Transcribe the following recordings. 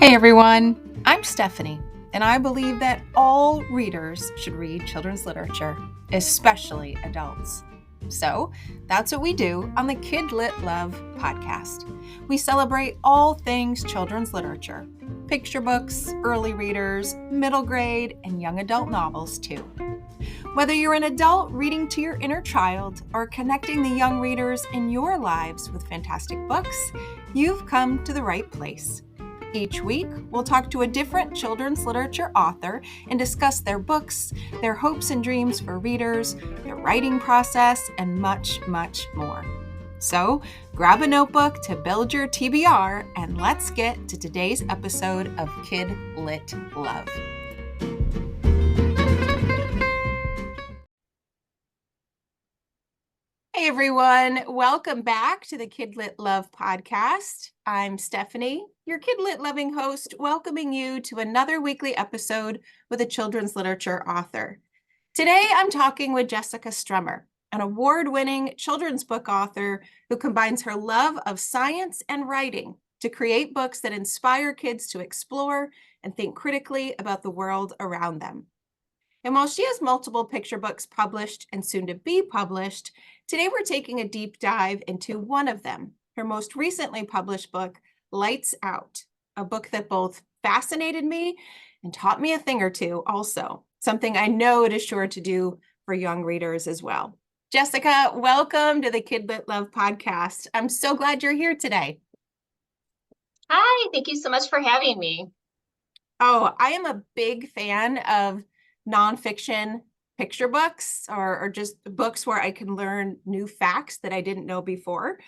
Hey everyone, I'm Stephanie, and I believe that all readers should read children's literature, especially adults. So that's what we do on the Kid Lit Love podcast. We celebrate all things children's literature, picture books, early readers, middle grade, and young adult novels too. Whether you're an adult reading to your inner child or connecting the young readers in your lives with fantastic books, you've come to the right place. Each week, we'll talk to a different children's literature author and discuss their books, their hopes and dreams for readers, their writing process, and much, much more. So, grab a notebook to build your TBR, and let's get to today's episode of Kid Lit Love. Hey everyone, welcome back to the Kid Lit Love podcast. I'm Stephanie, your Kid Lit loving host, welcoming you to another weekly episode with a children's literature author. Today I'm talking with Jessica Stremer, an award-winning children's book author who combines her love of science and writing to create books that inspire kids to explore and think critically about the world around them. And while she has multiple picture books published and soon to be published, today we're taking a deep dive into one of them, her most recently published book, Lights Out, a book that both fascinated me and taught me a thing or two also, something I know it is sure to do for young readers as well. Jessica, welcome to the Kid Lit Love podcast. I'm so glad you're here today. Hi, thank you so much for having me. Oh, I am a big fan of nonfiction picture books or just books where I can learn new facts that I didn't know before.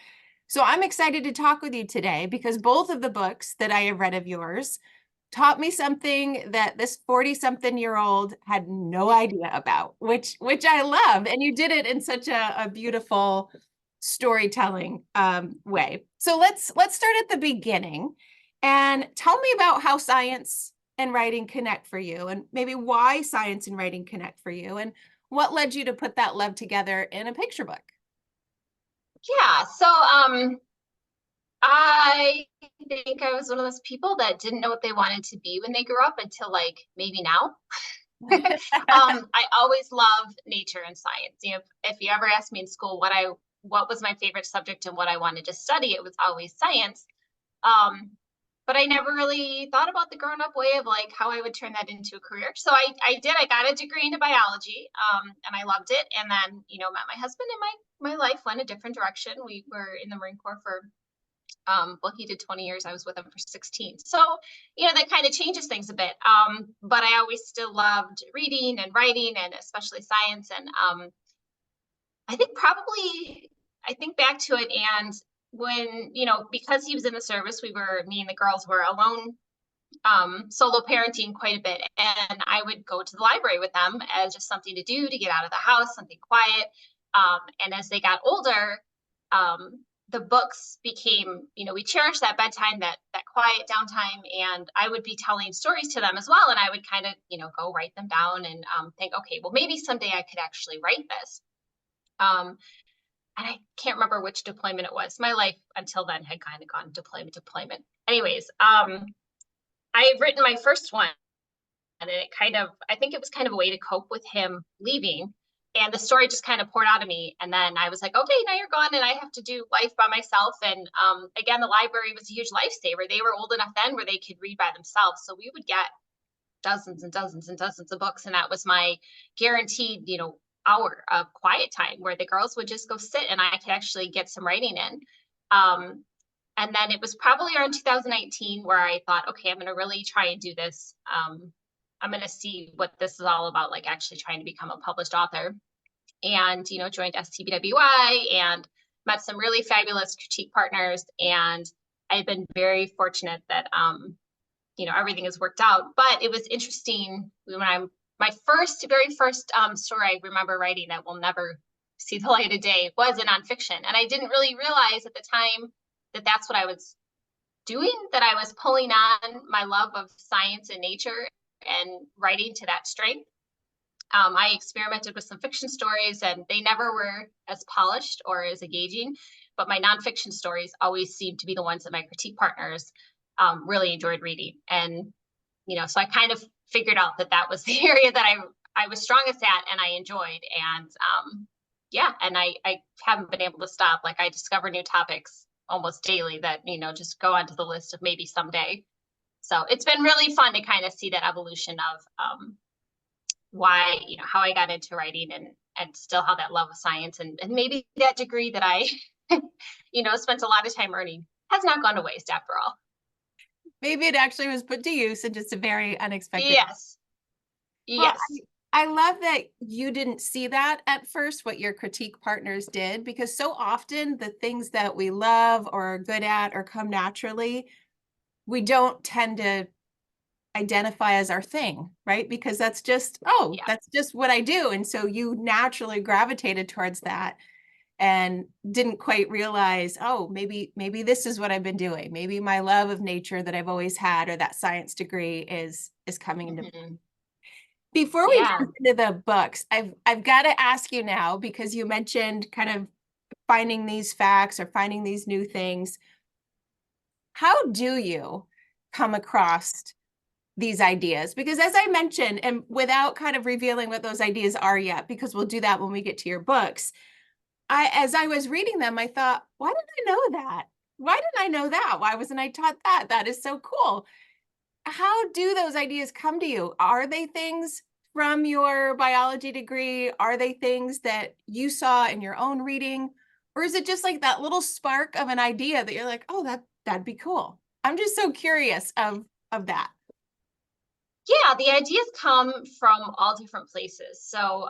So I'm excited to talk with you today because both of the books that I have read of yours taught me something that this 40-something-year-old had no idea about, which I love. And you did it in such a beautiful storytelling way. So let's start at the beginning and tell me about how science and writing connect for you, and maybe why science and writing connect for you, and what led you to put that love together in a picture book. Yeah, so I think I was one of those people that didn't know what they wanted to be when they grew up until like maybe now. I always loved nature and science. You know, if you ever asked me in school what was my favorite subject and what I wanted to study, it was always science. But I never really thought about the grown-up way of like how I would turn that into a career. So I got a degree into biology, and I loved it. And then, met my husband, and my life went a different direction. We were in the Marine Corps for, he did 20 years. I was with him for 16. So, that kind of changes things a bit. But I always still loved reading and writing, and especially science. And I think back to it, and when, because he was in the service, me and the girls were alone, solo parenting quite a bit. And I would go to the library with them as just something to do to get out of the house, something quiet. And as they got older, the books became, we cherished that bedtime, that quiet downtime. And I would be telling stories to them as well. And I would kind of, go write them down and think, okay, well, maybe someday I could actually write this. And I can't remember which deployment it was. My life until then had kind of gone deployment. Anyways, I had written my first one, and I think it was kind of a way to cope with him leaving. And the story just kind of poured out of me. And then I was like, okay, now you're gone, and I have to do life by myself. And again, the library was a huge lifesaver. They were old enough then where they could read by themselves. So we would get dozens and dozens and dozens of books. And that was my guaranteed, hour of quiet time where the girls would just go sit and I could actually get some writing in. And then it was probably around 2019 where I thought, okay, I'm going to really try and do this. I'm going to see what this is all about, like actually trying to become a published author. And, joined STBWI and met some really fabulous critique partners. And I've been very fortunate that, everything has worked out. But it was interesting when my very first story I remember writing that will never see the light of day was a nonfiction. And I didn't really realize at the time that that's what I was doing, that I was pulling on my love of science and nature and writing to that strength. I experimented with some fiction stories, and they never were as polished or as engaging, but my nonfiction stories always seemed to be the ones that my critique partners really enjoyed reading. And, so I kind of figured out that that was the area that I was strongest at and I enjoyed. And yeah, and I haven't been able to stop. Like I discover new topics almost daily that, just go onto the list of maybe someday. So it's been really fun to kind of see that evolution of why, how I got into writing and still how that love of science and maybe that degree that I, spent a lot of time earning has not gone to waste after all. Maybe it actually was put to use in just a very unexpected. Yes. Well, Yes. I love that you didn't see that at first, what your critique partners did, because so often the things that we love or are good at or come naturally, we don't tend to identify as our thing, right? Because that's just, oh, Yeah. that's just what I do. And so you naturally gravitated towards that and didn't quite realize, oh, maybe this is what I've been doing. Maybe my love of nature that I've always had or that science degree is coming into. Before we Yeah. jump into the books, I've got to ask you now, because you mentioned kind of finding these facts or finding these new things. How do you come across these ideas? Because as I mentioned, and without kind of revealing what those ideas are yet, because we'll do that when we get to your books, as I was reading them, I thought, why didn't I know that? Why didn't I know that? Why wasn't I taught that? That is so cool. How do those ideas come to you? Are they things from your biology degree? Are they things that you saw in your own reading? Or is it just like that little spark of an idea that you're like, oh, that'd be cool? I'm just so curious of that. Yeah, the ideas come from all different places. So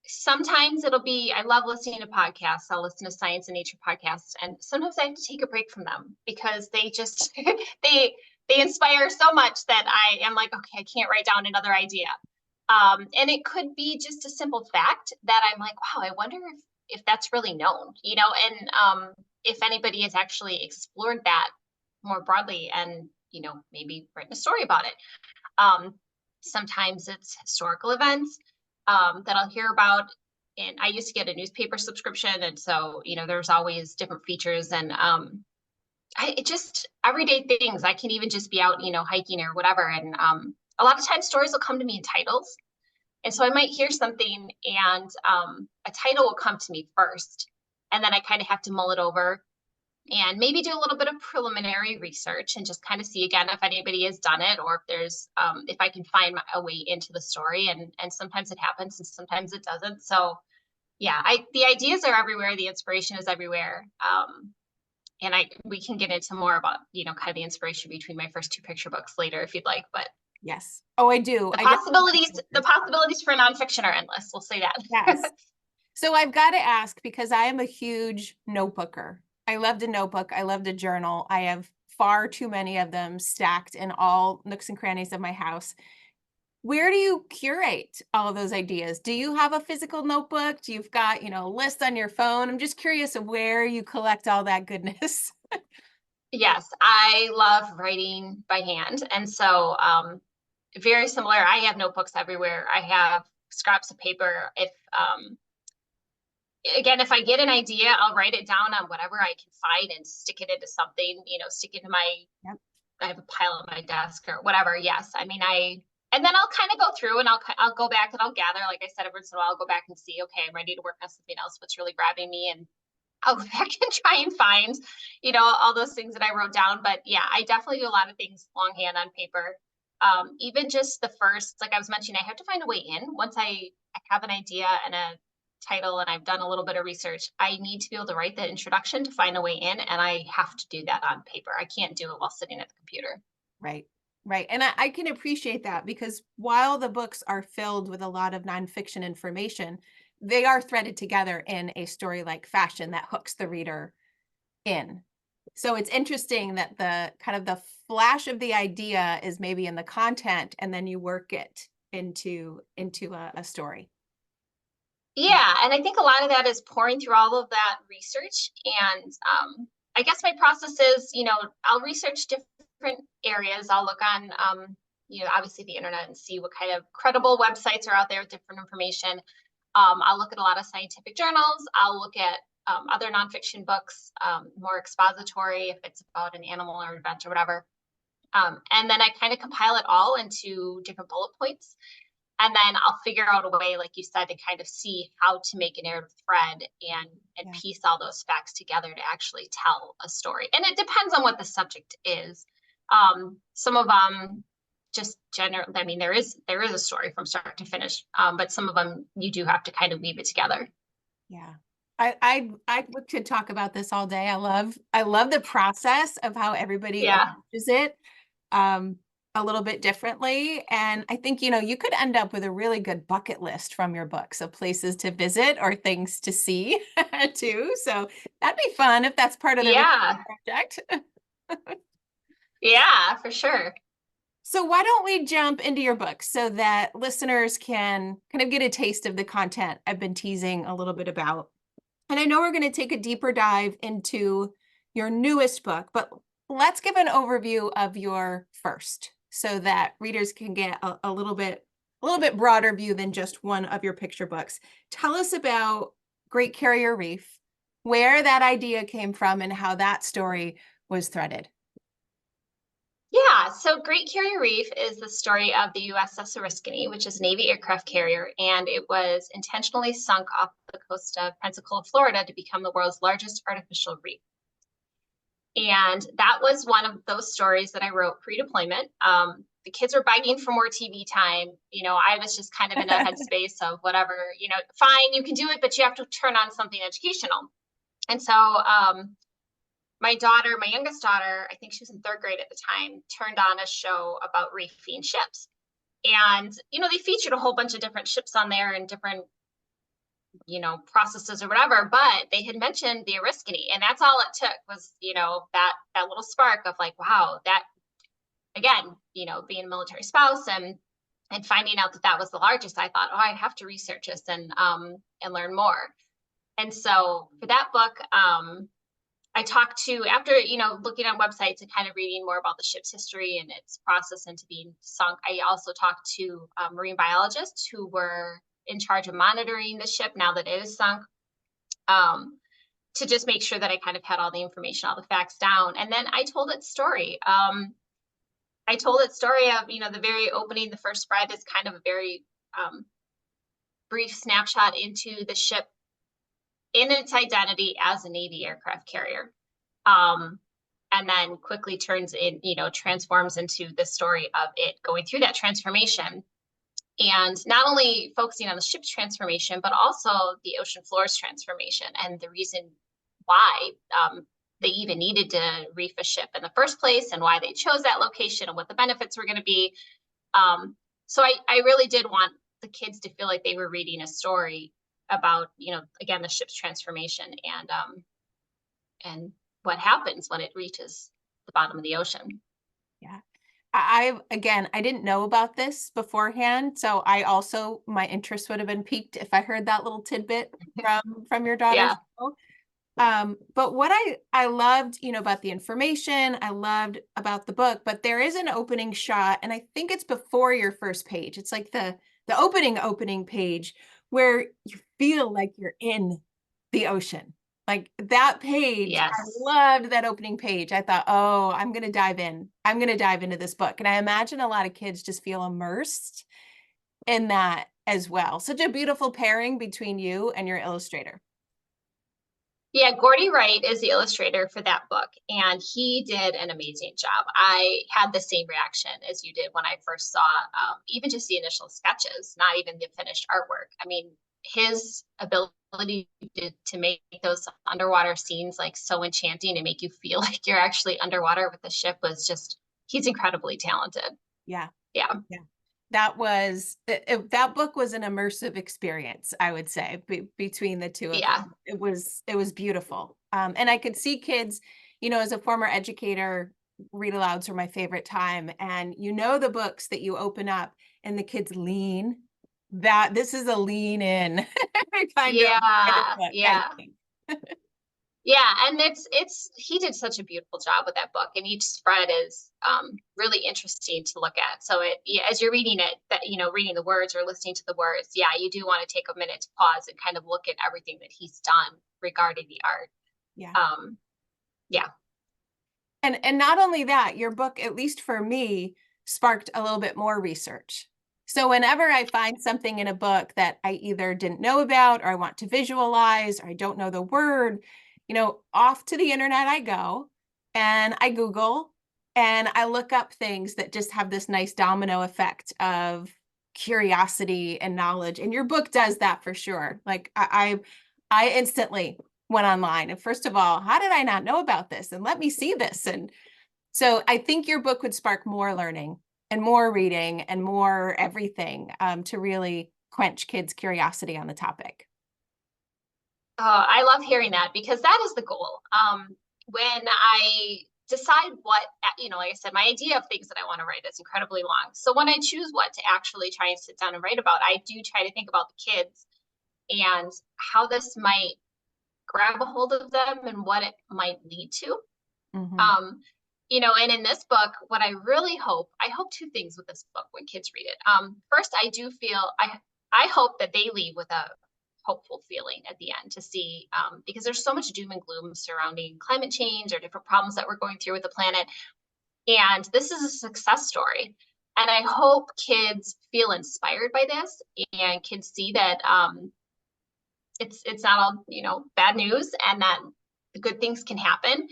sometimes it'll be, I love listening to podcasts. I'll listen to science and nature podcasts, and sometimes I have to take a break from them because they just they inspire so much that I am like, okay, I can't write down another idea. And it could be just a simple fact that I'm like, wow, I wonder if that's really known, and if anybody has actually explored that more broadly and, maybe written a story about it. Um, Sometimes it's historical events that I'll hear about. And I used to get a newspaper subscription. And so, there's always different features and it just everyday things. I can even just be out, hiking or whatever. And a lot of times stories will come to me in titles. And so I might hear something and a title will come to me first. And then I kind of have to mull it over and maybe do a little bit of preliminary research and just kind of see again if anybody has done it or if there's if I can find a way into the story, and sometimes it happens and sometimes it doesn't. So yeah, the ideas are everywhere, the inspiration is everywhere. And we can get into more about kind of the inspiration between my first two picture books later if you'd like, but Yes. Oh, I do. the possibilities for nonfiction are endless, we'll say that. Yes. So I've got to ask, because I am a huge notebooker. I love to notebook. I love to journal. I have far too many of them stacked in all nooks and crannies of my house. Where do you curate all of those ideas? Do you have a physical notebook? Do you've got, lists on your phone? I'm just curious of where you collect all that goodness. Yes, I love writing by hand. And so very similar. I have notebooks everywhere. I have scraps of paper. If I get an idea, I'll write it down on whatever I can find and stick it into something, stick it into Yep. I have a pile on my desk or whatever. Yes. I mean, and then I'll kind of go through and I'll go back and I'll gather, like I said, every once in a while, I'll go back and see, okay, I'm ready to work on something else. What's really grabbing me? And I'll go back and try and find, all those things that I wrote down. But yeah, I definitely do a lot of things longhand on paper. Even just the first, like I was mentioning, I have to find a way in. Once I have an idea and a title and I've done a little bit of research, I need to be able to write the introduction to find a way in. And I have to do that on paper. I can't do it while sitting at the computer. Right. Right. And I can appreciate that, because while the books are filled with a lot of nonfiction information, they are threaded together in a story-like fashion that hooks the reader in. So it's interesting that the kind of the flash of the idea is maybe in the content, and then you work it into a story. Yeah, and I think a lot of that is pouring through all of that research. And I guess my process is, I'll research different areas. I'll look on, obviously the internet and see what kind of credible websites are out there with different information. I'll look at a lot of scientific journals. I'll look at other nonfiction books, more expository if it's about an animal or event or whatever. And then I kind of compile it all into different bullet points. And then I'll figure out a way, like you said, to kind of see how to make a narrative thread and piece all those facts together to actually tell a story. And it depends on what the subject is. Some of them just general. I mean, there is a story from start to finish, but some of them you do have to kind of weave it together. Yeah. I could talk about this all day. I love the process of how everybody approaches it a little bit differently. And I think, you could end up with a really good bucket list from your books of places to visit or things to see too. So that'd be fun if that's part of the project. Yeah, for sure. So why don't we jump into your book so that listeners can kind of get a taste of the content I've been teasing a little bit about. And I know we're going to take a deeper dive into your newest book, but let's give an overview of your first so that readers can get a little bit broader view than just one of your picture books. Tell us about Great Carrier Reef, where that idea came from and how that story was threaded. Yeah, so Great Carrier Reef is the story of the USS Oriskany, which is a Navy aircraft carrier, and it was intentionally sunk off the coast of Pensacola, Florida, to become the world's largest artificial reef. And that was one of those stories that I wrote pre-deployment. The kids were begging for more TV time. I was just kind of in a headspace of whatever, fine, you can do it, but you have to turn on something educational. And so my youngest daughter, I think she was in 3rd grade at the time, turned on a show about reefing ships. And, they featured a whole bunch of different ships on there and different, processes or whatever, but they had mentioned the Oriskany. And that's all it took was, that little spark of like, wow, that, again, being a military spouse and finding out that was the largest, I thought, oh, I have to research this and learn more. And so for that book, I talked to, after, looking on websites and kind of reading more about the ship's history and its process into being sunk, I also talked to marine biologists who were in charge of monitoring the ship now that it is sunk, to just make sure that I kind of had all the information, all the facts down. And then I told its story. I told its story of, the very opening. The first spread is kind of a very brief snapshot into the ship in its identity as a Navy aircraft carrier. And then quickly transforms into the story of it going through that transformation. And not only focusing on the ship's transformation, but also the ocean floor's transformation and the reason why they even needed to reef a ship in the first place and why they chose that location and what the benefits were going to be. So I really did want the kids to feel like they were reading a story about, again, the ship's transformation and what happens when it reaches the bottom of the ocean. Yeah. I didn't know about this beforehand. So my interest would have been piqued if I heard that little tidbit from your daughter's show. But what I loved, about the information, I loved about the book, but there is an opening shot, and I think it's before your first page. It's like the opening page where you feel like you're in the ocean. Like that page, yes. I loved that opening page. I thought, oh, I'm going to dive in. I'm going to dive into this book. And I imagine a lot of kids just feel immersed in that as well. Such a beautiful pairing between you and your illustrator. Yeah, Gordy Wright is the illustrator for that book, and he did an amazing job. I had the same reaction as you did when I first saw even just the initial sketches, not even the finished artwork. I mean, his ability to make those underwater scenes like so enchanting and make you feel like you're actually underwater with the ship was just, he's incredibly talented. Yeah. Yeah. Yeah. That book was an immersive experience, I would say, between the two of them. It was beautiful. And I could see kids, as a former educator, read alouds are my favorite time. And the books that you open up and the kids lean, that this is a lean in kind of book, yeah. I think. Yeah, and he did such a beautiful job with that book, and each spread is really interesting to look at. So as you're reading it, that reading the words or listening to the words, yeah, you do want to take a minute to pause and kind of look at everything that he's done regarding the art. Yeah. Yeah. And not only that, your book, at least for me, sparked a little bit more research. So whenever I find something in a book that I either didn't know about, or I want to visualize, or I don't know the word, off to the internet I go, and I Google, and I look up things that just have this nice domino effect of curiosity and knowledge. And your book does that for sure. Like I instantly went online, and first of all, how did I not know about this? And let me see this. And so I think your book would spark more learning and more reading and more everything, to really quench kids' curiosity on the topic. I love hearing that, because that is the goal. When I decide what, like I said, my idea of things that I want to write is incredibly long. So when I choose what to actually try and sit down and write about, I do try to think about the kids and how this might grab a hold of them and what it might lead to. Mm-hmm. And in this book, what I really I hope two things with this book when kids read it. First, I do feel I hope that they leave with a hopeful feeling at the end to see, because there's so much doom and gloom surrounding climate change or different problems that we're going through with the planet. And this is a success story. And I hope kids feel inspired by this, and kids see that it's not all, bad news, and that good things can happen.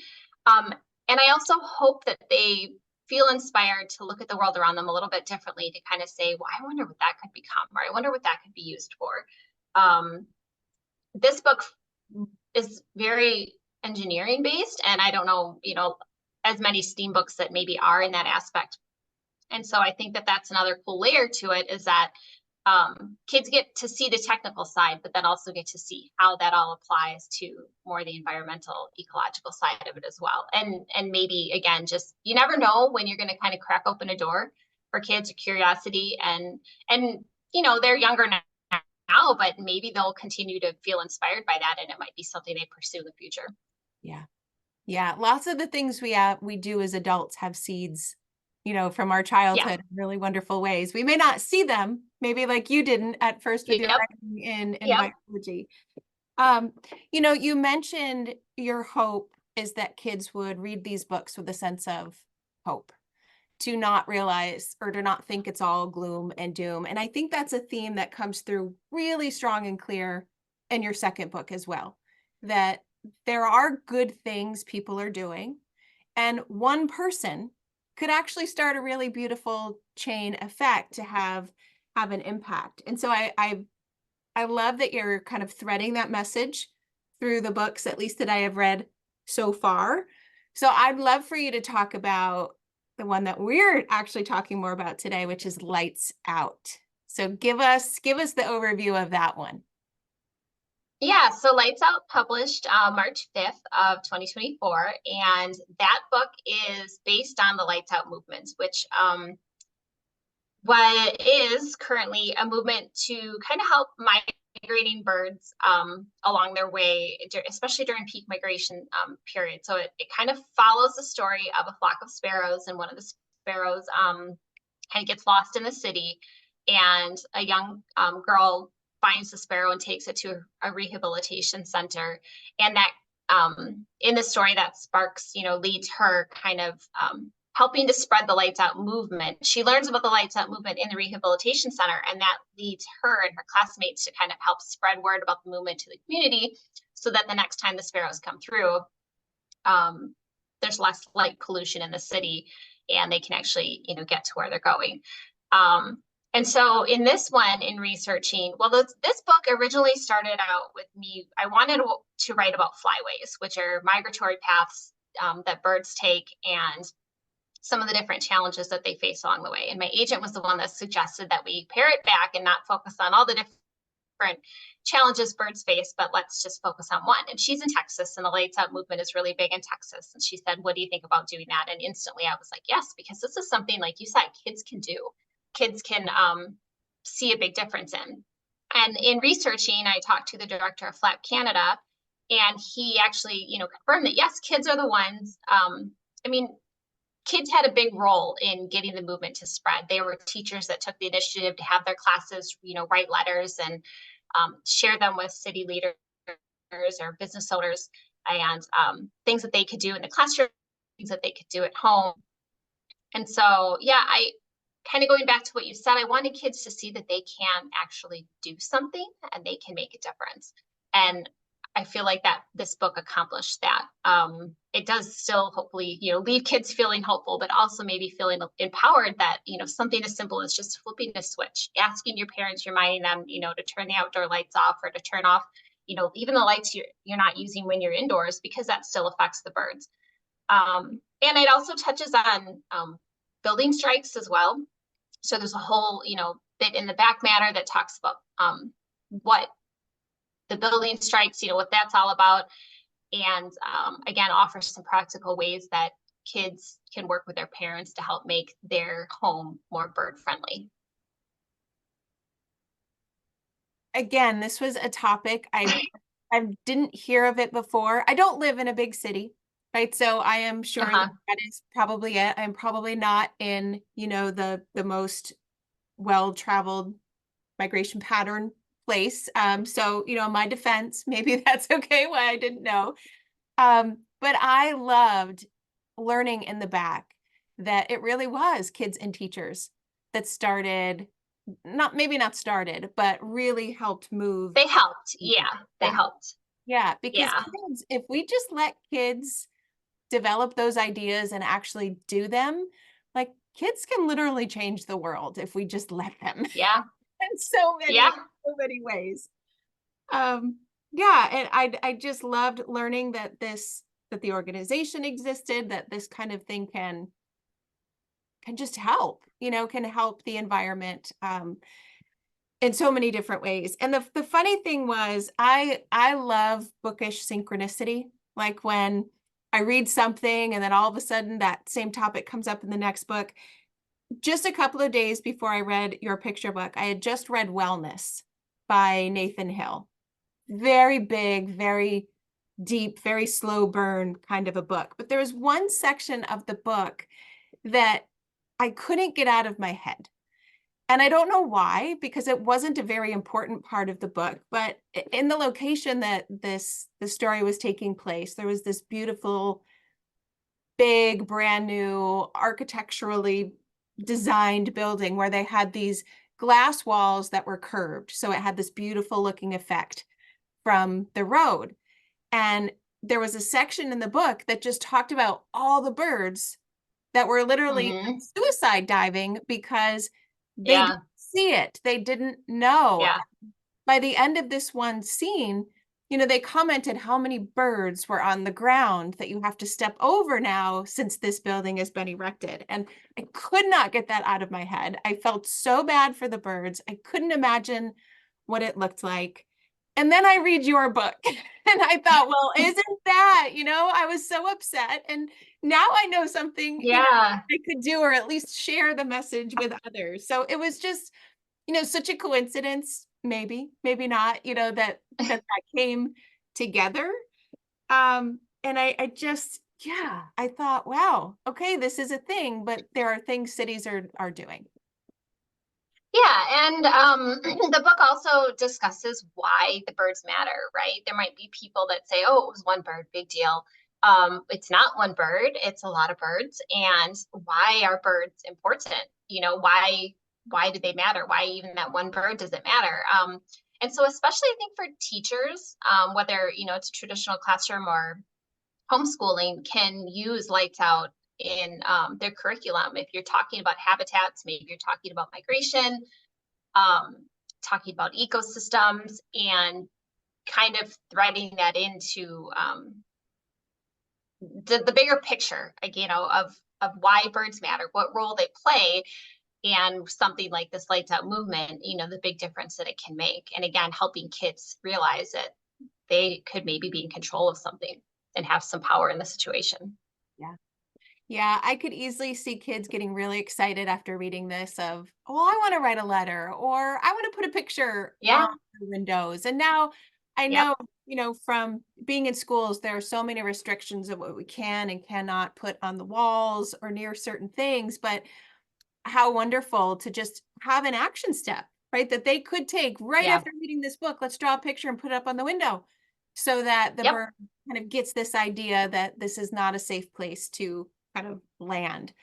And I also hope that they feel inspired to look at the world around them a little bit differently, to kind of say, well, I wonder what that could become, or I wonder what that could be used for. This book is very engineering based, and I don't know, as many STEAM books that maybe are in that aspect. And so I think that that's another cool layer to it, is that kids get to see the technical side, but then also get to see how that all applies to more the environmental, ecological side of it as well. And maybe, again, just, you never know when you're going to kind of crack open a door for kids' curiosity, and they're younger now, but maybe they'll continue to feel inspired by that, and it might be something they pursue in the future. Yeah. Yeah. Lots of the things we do as adults have seeds, from our childhood in really wonderful ways. We may not see them, maybe like you didn't at first with your writing in biology. You mentioned your hope is that kids would read these books with a sense of hope, to not realize or to not think it's all gloom and doom. And I think that's a theme that comes through really strong and clear in your second book as well, that there are good things people are doing, and one person could actually start a really beautiful chain effect to have an impact. And so I love that you're kind of threading that message through the books, at least that I have read so far. So I'd love for you to talk about the one that we're actually talking more about today, which is Lights Out. So give us the overview of that one. Yeah, so Lights Out published March 5th of 2024, and that book is based on the Lights Out movement, which what is currently a movement to kind of help migrating birds along their way, especially during peak migration period. So it kind of follows the story of a flock of sparrows, and one of the sparrows kind of gets lost in the city, and a young girl finds the sparrow and takes it to a rehabilitation center. And that in the story, that sparks, leads her kind of helping to spread the Lights Out movement. She learns about the Lights Out movement in the rehabilitation center, and that leads her and her classmates to kind of help spread word about the movement to the community, so that the next time the sparrows come through, there's less light pollution in the city, and they can actually, get to where they're going. And so in this one, in researching, well, this book originally started out with me. I wanted to write about flyways, which are migratory paths that birds take, and some of the different challenges that they face along the way. And my agent was the one that suggested that we pare it back and not focus on all the different challenges birds face, but let's just focus on one. And she's in Texas, and the Lights Out movement is really big in Texas. And she said, what do you think about doing that? And instantly I was like, yes, because this is something, like you said, kids can do. Kids can see a big difference in. And in researching, I talked to the director of FLAP Canada, And he actually, confirmed that yes, kids are the ones. I mean, kids had a big role in getting the movement to spread. They were teachers that took the initiative to have their classes, write letters and share them with city leaders or business owners, and things that they could do in the classroom, things that they could do at home. And so, yeah, I kind of going back to what you said, I wanted kids to see that they can actually do something and they can make a difference. And I feel like that this book accomplished that. It does still hopefully, leave kids feeling hopeful, but also maybe feeling empowered that, something as simple as just flipping a switch, asking your parents, reminding them, to turn the outdoor lights off or to turn off, even the lights you're not using when you're indoors, because that still affects the birds. And it also touches on building strikes as well. So there's a whole, bit in the back matter that talks about what the building strikes, what that's all about. And again, offers some practical ways that kids can work with their parents to help make their home more bird friendly. Again, this was a topic I didn't hear of it before. I don't live in a big city, right? So I am sure that is probably it. I'm probably not in, the most well-traveled migration pattern place. So, in my defense, maybe that's okay why I didn't know. But I loved learning in the back that it really was kids and teachers that started, maybe not started, but really helped move. They helped. Yeah, they helped. Yeah, because kids, if we just let kids develop those ideas and actually do them, like kids can literally change the world if we just let them. Yeah. In so many ways. Yeah, and I just loved learning that the organization existed, that this kind of thing can just help, can help the environment in so many different ways. And the funny thing was I love bookish synchronicity, like when I read something and then all of a sudden that same topic comes up in the next book. Just a couple of days before I read your picture book, I had just read Wellness by Nathan Hill. Very big, very deep, very slow burn kind of a book. But there was one section of the book that I couldn't get out of my head. And I don't know why, because it wasn't a very important part of the book, but in the location that the story was taking place, there was this beautiful, big, brand new, architecturally designed building where they had these glass walls that were curved. So it had this beautiful looking effect from the road. And there was a section in the book that just talked about all the birds that were literally suicide diving because they didn't see it. They didn't know. Yeah. By the end of this one scene, they commented how many birds were on the ground that you have to step over now since this building has been erected. And I could not get that out of my head. I felt so bad for the birds. I couldn't imagine what it looked like. And then I read your book and I thought, well, isn't that, I was so upset. And now I know something I could do, or at least share the message with others. So it was just, such a coincidence, maybe not, that came together. And I just, I thought, wow, okay, this is a thing, but there are things cities are doing. Yeah, and the book also discusses why the birds matter, right? There might be people that say, oh, it was one bird, big deal. It's not one bird, it's a lot of birds. And why are birds important? Why do they matter? Why even that one bird does it matter? And so especially I think for teachers, whether, it's a traditional classroom or homeschooling, can use lights out in their curriculum. If you're talking about habitats, maybe you're talking about migration, talking about ecosystems, and kind of threading that into the bigger picture, of why birds matter, what role they play, and something like this lights out movement, the big difference that it can make. And again, helping kids realize that they could maybe be in control of something and have some power in the situation. Yeah. Yeah, I could easily see kids getting really excited after reading this of, well, I want to write a letter, or I want to put a picture on the windows. And now I Yep. know, from being in schools, there are so many restrictions of what we can and cannot put on the walls or near certain things, but how wonderful to just have an action step, right? That they could take right Yeah. after reading this book. Let's draw a picture and put it up on the window so that the Yep. bird kind of gets this idea that this is not a safe place to kind of land.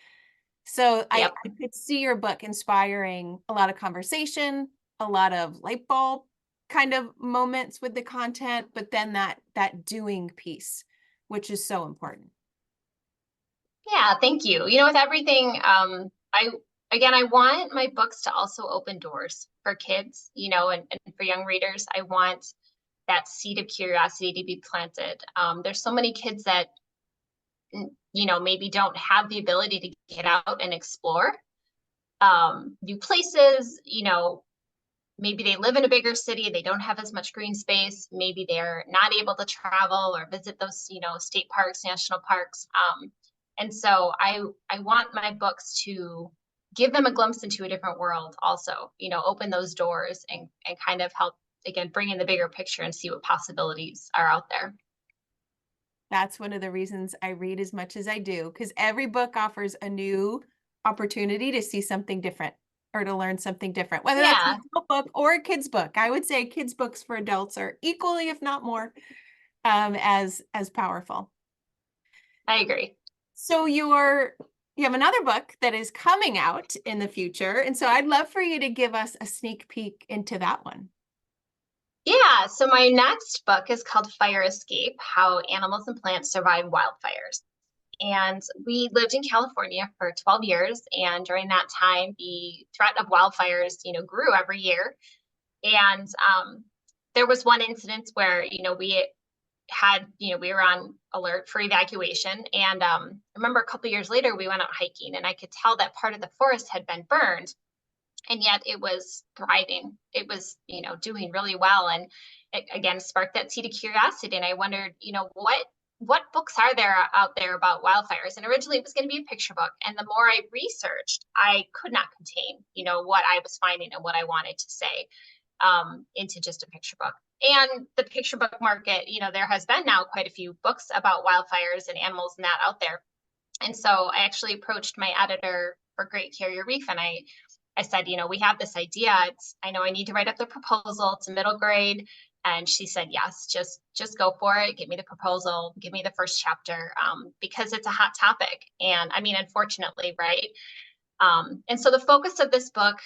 So Yep. I could see your book inspiring a lot of conversation, a lot of light bulb kind of moments with the content, but then that doing piece, which is so important. Yeah, thank you. With everything, I want my books to also open doors for kids, and for young readers. I want that seed of curiosity to be planted. There's so many kids that, maybe don't have the ability to get out and explore new places. Maybe they live in a bigger city, they don't have as much green space. Maybe they're not able to travel or visit those, state parks, national parks. And so I want my books to give them a glimpse into a different world also, open those doors and kind of help, again, bring in the bigger picture and see what possibilities are out there. That's one of the reasons I read as much as I do, because every book offers a new opportunity to see something different or to learn something different, whether that's an Yeah, adult book or a kid's book. I would say kids' books for adults are equally, if not more, as powerful. I agree. So you have another book that is coming out in the future, and so I'd love for you to give us a sneak peek into that one. Yeah, so my next book is called Fire Escape: How Animals and Plants Survive Wildfires. And we lived in California for 12 years. And during that time, the threat of wildfires, grew every year. And there was one incident where, we were on alert for evacuation. And I remember a couple of years later, we went out hiking and I could tell that part of the forest had been burned, and yet it was thriving. It was, doing really well. And it again sparked that seed of curiosity. And I wondered, what books are there out there about wildfires? And originally it was going to be a picture book. And the more I researched, I could not contain, what I was finding and what I wanted to say into just a picture book. And the picture book market, there has been now quite a few books about wildfires and animals and that out there. And so I actually approached my editor for Great Carrier Reef, and I said, we have this idea. I know I need to write up the proposal. It's a middle grade. And she said, yes, just go for it. Give me the proposal. Give me the first chapter, because it's a hot topic. And I mean, unfortunately, right? And so the focus of this book,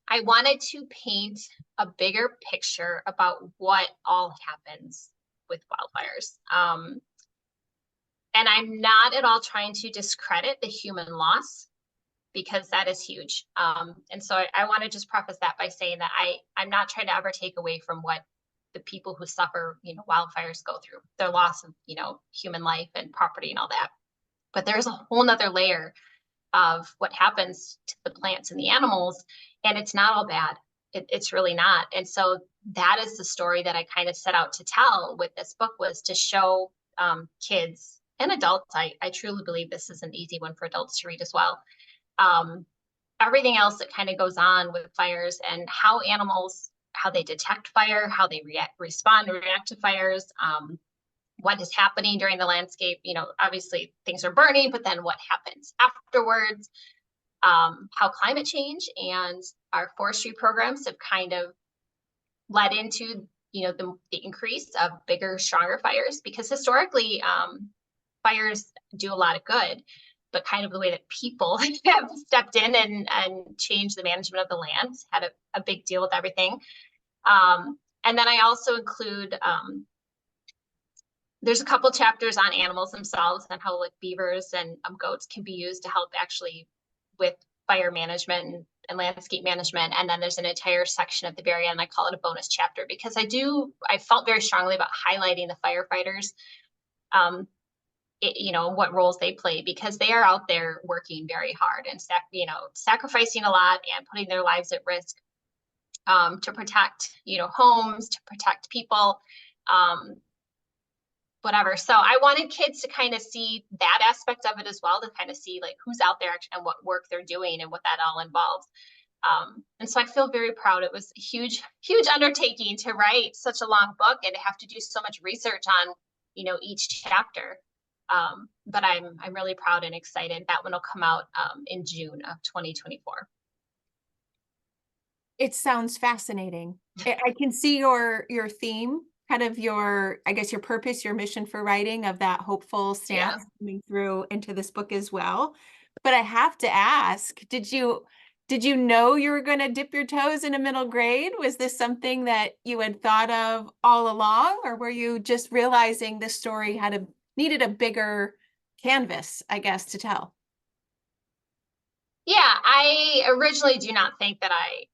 I wanted to paint a bigger picture about what all happens with wildfires. And I'm not at all trying to discredit the human loss, because that is huge. And so I want to just preface that by saying that I'm not trying to ever take away from what the people who suffer, wildfires go through, their loss of, human life and property and all that. But there's a whole nother layer of what happens to the plants and the animals, and it's not all bad. It's really not. And so that is the story that I kind of set out to tell with this book, was to show kids and adults. I truly believe this is an easy one for adults to read as well. Everything else that kind of goes on with fires, and how animals, how they detect fire, how they respond and react to fires, what is happening during the landscape. Obviously things are burning, but then what happens afterwards, how climate change and our forestry programs have kind of led into, the increase of bigger, stronger fires, because historically, fires do a lot of good, but kind of the way that people have stepped in and changed the management of the land had a big deal with everything. And then I also include, there's a couple chapters on animals themselves and how, like, beavers and goats can be used to help actually with fire management and landscape management. And then there's an entire section at the very end, I call it a bonus chapter, because I felt very strongly about highlighting the firefighters, what roles they play, because they are out there working very hard and sacrificing a lot and putting their lives at risk, to protect, homes, to protect people, whatever. So I wanted kids to kind of see that aspect of it as well, to kind of see like who's out there and what work they're doing and what that all involves. And so I feel very proud. It was a huge, huge undertaking to write such a long book and to have to do so much research on, each chapter. But I'm really proud and excited. That one will come out in June of 2024. It sounds fascinating. I can see your theme, kind of your, I guess, your purpose, your mission for writing, of that hopeful Yeah. stance coming through into this book as well. But I have to ask, did you know you were going to dip your toes in a middle grade? Was this something that you had thought of all along, or were you just realizing this story needed a bigger canvas, I guess, to tell? Yeah, I originally do not think that I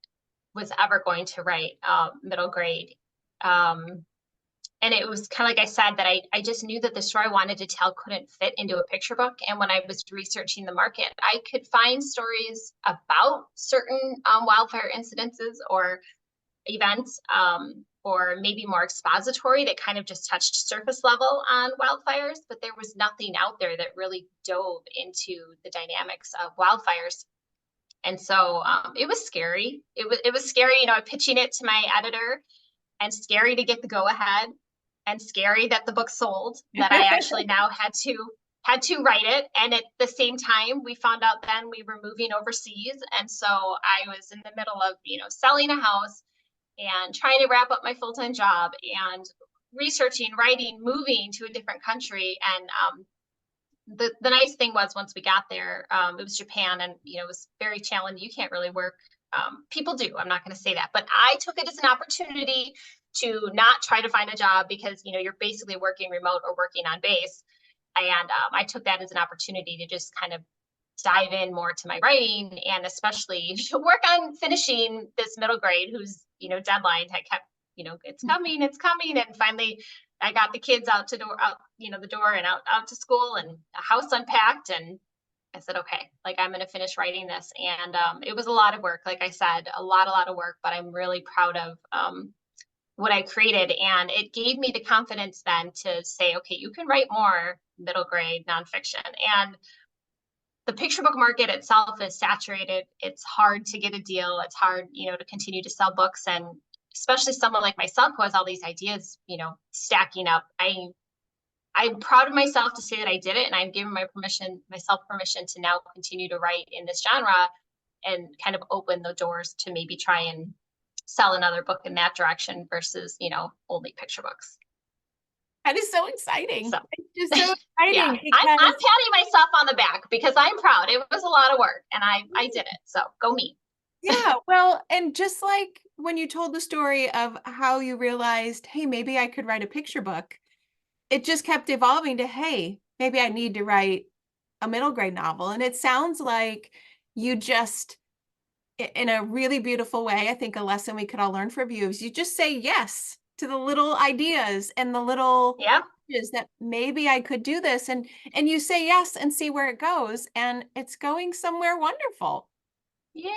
was ever going to write middle grade. And it was kind of like I said, that I just knew that the story I wanted to tell couldn't fit into a picture book. And when I was researching the market, I could find stories about certain wildfire incidences or events, or maybe more expository, that kind of just touched surface level on wildfires, but there was nothing out there that really dove into the dynamics of wildfires. And so it was scary. It was scary, pitching it to my editor, and scary to get the go ahead, and scary that the book sold, that I actually now had to write it. And at the same time, we found out then we were moving overseas. And so I was in the middle of, selling a house and trying to wrap up my full-time job and researching, writing, moving to a different country. And the nice thing was, once we got there, it was Japan, and it was very challenging. You can't really work. People do. I'm not going to say that, but I took it as an opportunity to not try to find a job, because you're basically working remote or working on base. And I took that as an opportunity to just kind of dive in more to my writing, and especially work on finishing this middle grade, whose deadline had kept, it's coming. And finally I got the kids out the door, and out to school, and a house unpacked, and I said, okay, like, I'm going to finish writing this. And it was a lot of work. Like I said, a lot of work, but I'm really proud of what I created. And it gave me the confidence then to say, okay, you can write more middle grade nonfiction. And the picture book market itself is saturated. It's hard to get a deal. It's hard, to continue to sell books. And especially someone like myself who has all these ideas, stacking up. I'm proud of myself to say that I did it, and I've given myself permission to now continue to write in this genre, and kind of open the doors to maybe try and sell another book in that direction versus, only picture books. That is so exciting. So, it's just so exciting. Yeah, because... I'm patting myself on the back because I'm proud. It was a lot of work, and I did it. So go me. Yeah, well, and just like when you told the story of how you realized, hey, maybe I could write a picture book, it just kept evolving to, hey, maybe I need to write a middle grade novel. And it sounds like you just, in a really beautiful way, I think a lesson we could all learn from you is you just say yes to the little ideas and the little is that maybe I could do this. And you say yes and see where it goes. And it's going somewhere wonderful. Yeah,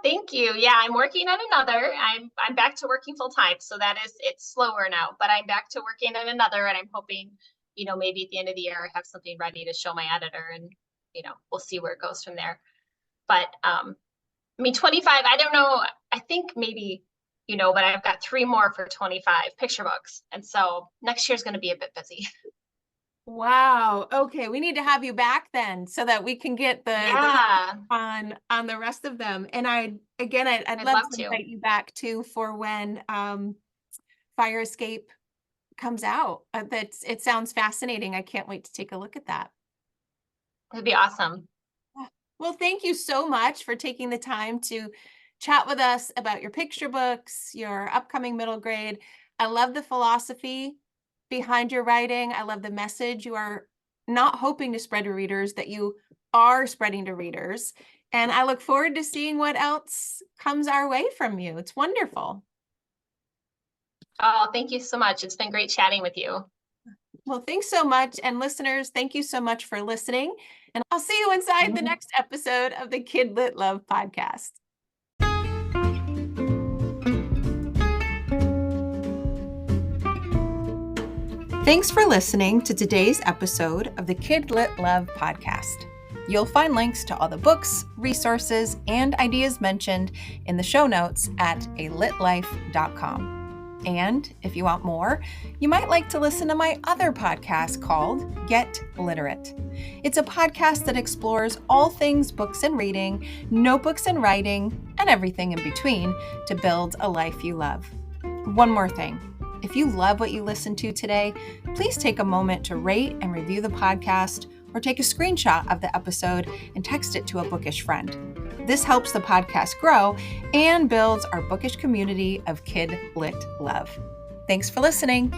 thank you. Yeah, I'm working on another. I'm back to working full time. So it's slower now, but I'm back to working on another, and I'm hoping, maybe at the end of the year I have something ready to show my editor, and, we'll see where it goes from there. But 25, I don't know. I think maybe, but I've got 3 more for 25 picture books. And so next year's going to be a bit busy. Wow. Okay, we need to have you back then so that we can get the on the rest of them. And I'd love to invite you back too for when Fire Escape comes out. It sounds fascinating. I can't wait to take a look at that. That'd be awesome. Well, thank you so much for taking the time to chat with us about your picture books, your upcoming middle grade. I love the philosophy behind your writing. I love the message you are not hoping to spread to readers, that you are spreading to readers. And I look forward to seeing what else comes our way from you. It's wonderful. Oh, thank you so much. It's been great chatting with you. Well, thanks so much. And listeners, thank you so much for listening. And I'll see you inside the next episode of the Kid Lit Love podcast. Thanks for listening to today's episode of the Kid Lit Love podcast. You'll find links to all the books, resources, and ideas mentioned in the show notes at alitlife.com. And if you want more, you might like to listen to my other podcast called Get Literate. It's a podcast that explores all things books and reading, notebooks and writing, and everything in between to build a life you love. One more thing. If you love what you listened to today, please take a moment to rate and review the podcast or take a screenshot of the episode and text it to a bookish friend. This helps the podcast grow and builds our bookish community of kid lit love. Thanks for listening.